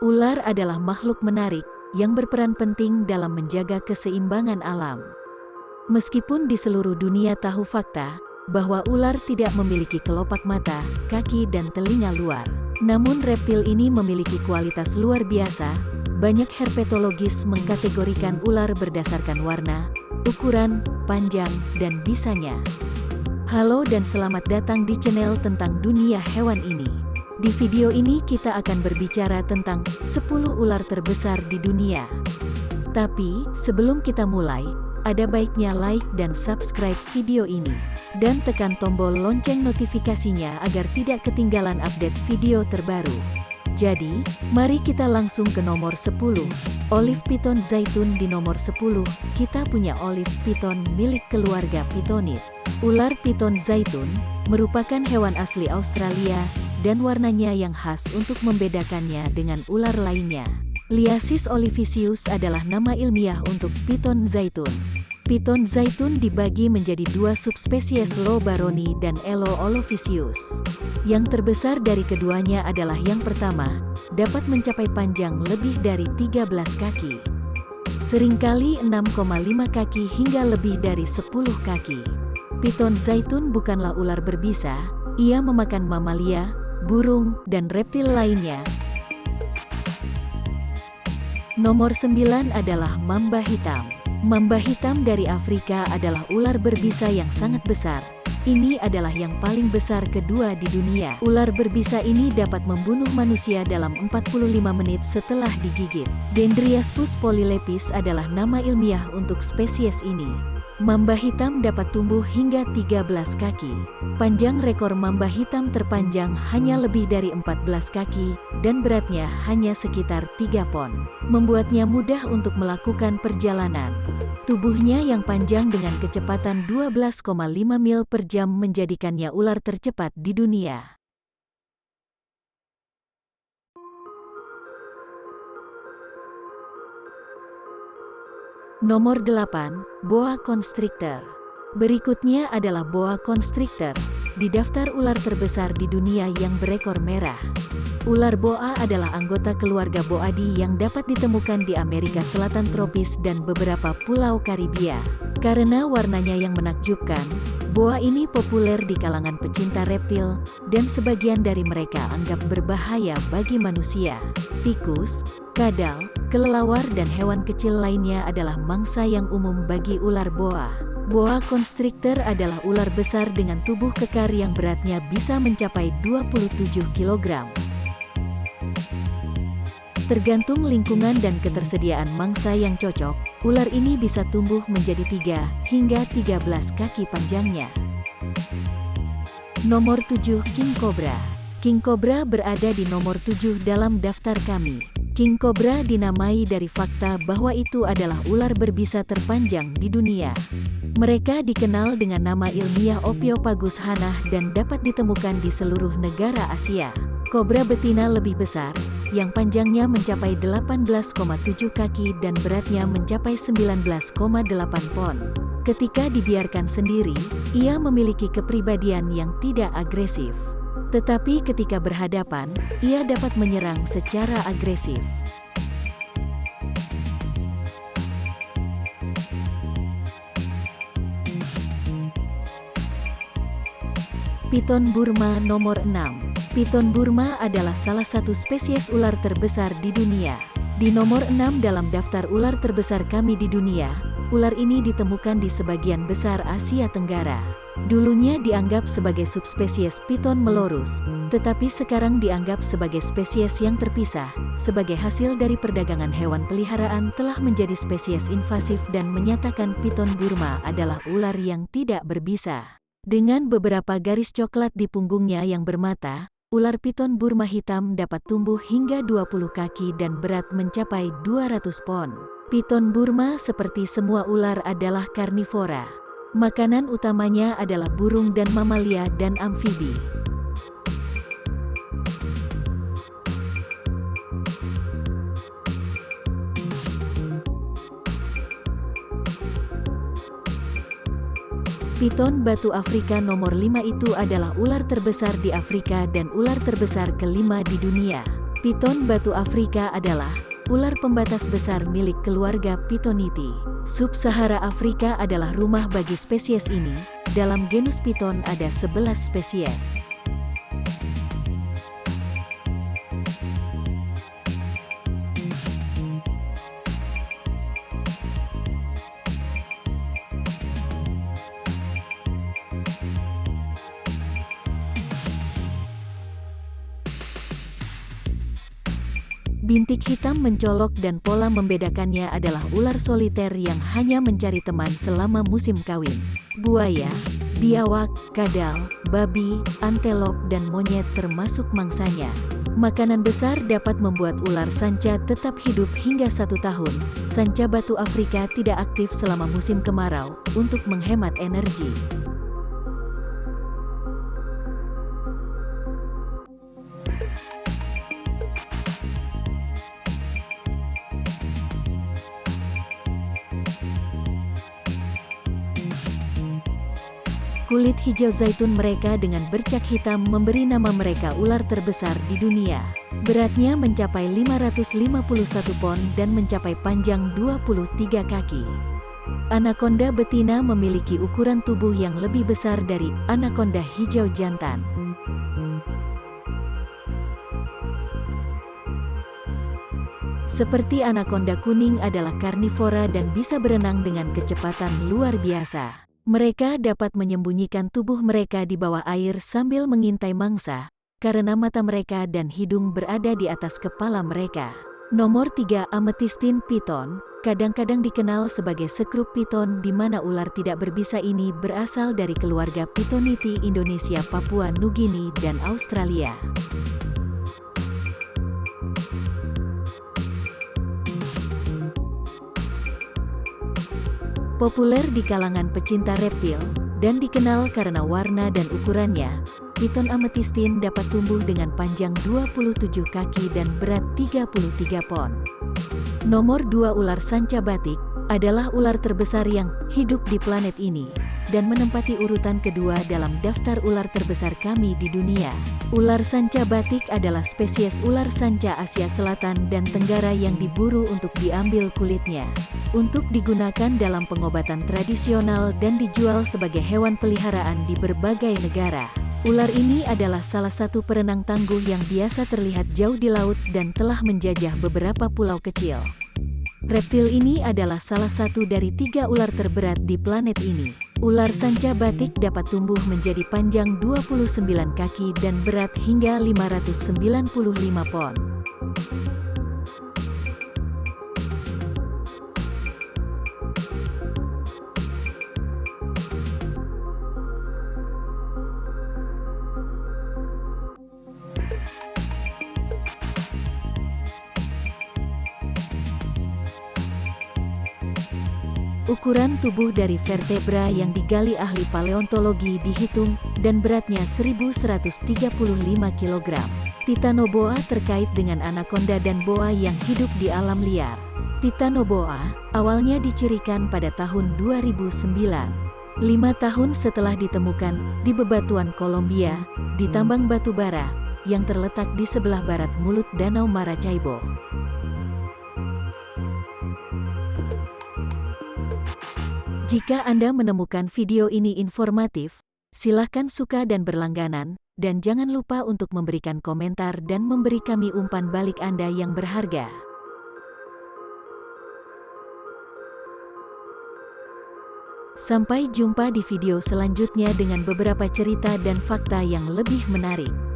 Ular adalah makhluk menarik yang berperan penting dalam menjaga keseimbangan alam. Meskipun di seluruh dunia tahu fakta bahwa ular tidak memiliki kelopak mata, kaki dan telinga luar. Namun reptil ini memiliki kualitas luar biasa. Banyak herpetologis mengkategorikan ular berdasarkan warna, ukuran, panjang, dan bisanya. Halo dan selamat datang di channel tentang dunia hewan ini. Di video ini kita akan berbicara tentang 10 ular terbesar di dunia. Tapi, sebelum kita mulai, ada baiknya like dan subscribe video ini. Dan tekan tombol lonceng notifikasinya agar tidak ketinggalan update video terbaru. Jadi, mari kita langsung ke nomor 10. Olive Piton Zaitun. Di nomor 10, kita punya Olive Piton milik keluarga Pitonid. Ular piton zaitun merupakan hewan asli Australia, dan warnanya yang khas untuk membedakannya dengan ular lainnya. Liasis olivisius adalah nama ilmiah untuk piton zaitun. Piton zaitun dibagi menjadi dua subspesies Lo baroni dan Elo olivisius. Yang terbesar dari keduanya adalah yang pertama, dapat mencapai panjang lebih dari 13 kaki. Seringkali 6,5 kaki hingga lebih dari 10 kaki. Piton zaitun bukanlah ular berbisa, ia memakan mamalia, burung, dan reptil lainnya. Nomor 9 adalah mamba hitam. Mamba hitam dari Afrika adalah ular berbisa yang sangat besar. Ini adalah yang paling besar kedua di dunia. Ular berbisa ini dapat membunuh manusia dalam 45 menit setelah digigit. Dendriaspus polylepis adalah nama ilmiah untuk spesies ini. Mamba hitam dapat tumbuh hingga 13 kaki. Panjang rekor mamba hitam terpanjang hanya lebih dari 14 kaki, dan beratnya hanya sekitar 3 pon. Membuatnya mudah untuk melakukan perjalanan. Tubuhnya yang panjang dengan kecepatan 12,5 mil per jam menjadikannya ular tercepat di dunia. Nomor 8, Boa Constrictor. Berikutnya adalah Boa Constrictor, di daftar ular terbesar di dunia yang berekor merah. Ular boa adalah anggota keluarga Boadi yang dapat ditemukan di Amerika Selatan tropis dan beberapa pulau Karibia. Karena warnanya yang menakjubkan, boa ini populer di kalangan pecinta reptil, dan sebagian dari mereka anggap berbahaya bagi manusia. Tikus, kadal, kelelawar dan hewan kecil lainnya adalah mangsa yang umum bagi ular boa. Boa constrictor adalah ular besar dengan tubuh kekar yang beratnya bisa mencapai 27 kg. Tergantung lingkungan dan ketersediaan mangsa yang cocok, ular ini bisa tumbuh menjadi 3 hingga 13 kaki panjangnya. Nomor 7, King Cobra. King Cobra berada di nomor 7 dalam daftar kami. King Cobra dinamai dari fakta bahwa itu adalah ular berbisa terpanjang di dunia. Mereka dikenal dengan nama ilmiah Ophiopagus hanah dan dapat ditemukan di seluruh negara Asia. Kobra betina lebih besar, yang panjangnya mencapai 18,7 kaki dan beratnya mencapai 19,8 pon. Ketika dibiarkan sendiri, ia memiliki kepribadian yang tidak agresif. Tetapi ketika berhadapan, ia dapat menyerang secara agresif. Piton Burma nomor 6. Piton Burma adalah salah satu spesies ular terbesar di dunia. Di nomor 6 dalam daftar ular terbesar kami di dunia, ular ini ditemukan di sebagian besar Asia Tenggara. Dulunya dianggap sebagai subspesies Piton melorus, tetapi sekarang dianggap sebagai spesies yang terpisah. Sebagai hasil dari perdagangan hewan peliharaan telah menjadi spesies invasif dan menyatakan Piton Burma adalah ular yang tidak berbisa. Dengan beberapa garis coklat di punggungnya yang bermata, ular piton Burma hitam dapat tumbuh hingga 20 kaki dan berat mencapai 200 pon. Piton Burma seperti semua ular adalah karnivora. Makanan utamanya adalah burung dan mamalia dan amfibi. Piton batu Afrika nomor 5 itu adalah ular terbesar di Afrika dan ular terbesar kelima di dunia. Piton batu Afrika adalah ular pembatas besar milik keluarga Pitoniti. Sub-Sahara Afrika adalah rumah bagi spesies ini. Dalam genus Piton ada 11 spesies. Bintik hitam mencolok dan pola membedakannya adalah ular soliter yang hanya mencari teman selama musim kawin. Buaya, biawak, kadal, babi, antelop dan monyet termasuk mangsanya. Makanan besar dapat membuat ular sanca tetap hidup hingga 1 tahun. Sanca batu Afrika tidak aktif selama musim kemarau untuk menghemat energi. Kulit hijau zaitun mereka dengan bercak hitam memberi nama mereka ular terbesar di dunia. Beratnya mencapai 551 pon dan mencapai panjang 23 kaki. Anaconda betina memiliki ukuran tubuh yang lebih besar dari anaconda hijau jantan. Seperti anaconda kuning adalah karnivora dan bisa berenang dengan kecepatan luar biasa. Mereka dapat menyembunyikan tubuh mereka di bawah air sambil mengintai mangsa, karena mata mereka dan hidung berada di atas kepala mereka. Nomor 3, Amethystine Piton, kadang-kadang dikenal sebagai sekrup piton di mana ular tidak berbisa ini berasal dari keluarga Pitoniti Indonesia, Papua Nugini, dan Australia. Populer di kalangan pecinta reptil, dan dikenal karena warna dan ukurannya, Piton Amethystine dapat tumbuh dengan panjang 27 kaki dan berat 33 pon. Nomor 2, ular sanca batik, adalah ular terbesar yang hidup di planet ini, dan menempati urutan kedua dalam daftar ular terbesar kami di dunia. Ular sanca batik adalah spesies ular sanca Asia Selatan dan Tenggara yang diburu untuk diambil kulitnya, untuk digunakan dalam pengobatan tradisional dan dijual sebagai hewan peliharaan di berbagai negara. Ular ini adalah salah satu perenang tangguh yang biasa terlihat jauh di laut dan telah menjajah beberapa pulau kecil. Reptil ini adalah salah satu dari 3 ular terberat di planet ini. Ular sanca batik dapat tumbuh menjadi panjang 29 kaki dan berat hingga 595 pon. Ukuran tubuh dari vertebra yang digali ahli paleontologi dihitung, dan beratnya 1135 kg. Titanoboa terkait dengan anaconda dan boa yang hidup di alam liar. Titanoboa awalnya dicirikan pada tahun 2009. 5 tahun setelah ditemukan di bebatuan Kolombia, di tambang batu bara, yang terletak di sebelah barat mulut Danau Maracaibo. Jika Anda menemukan video ini informatif, silahkan suka dan berlangganan, dan jangan lupa untuk memberikan komentar dan memberi kami umpan balik Anda yang berharga. Sampai jumpa di video selanjutnya dengan beberapa cerita dan fakta yang lebih menarik.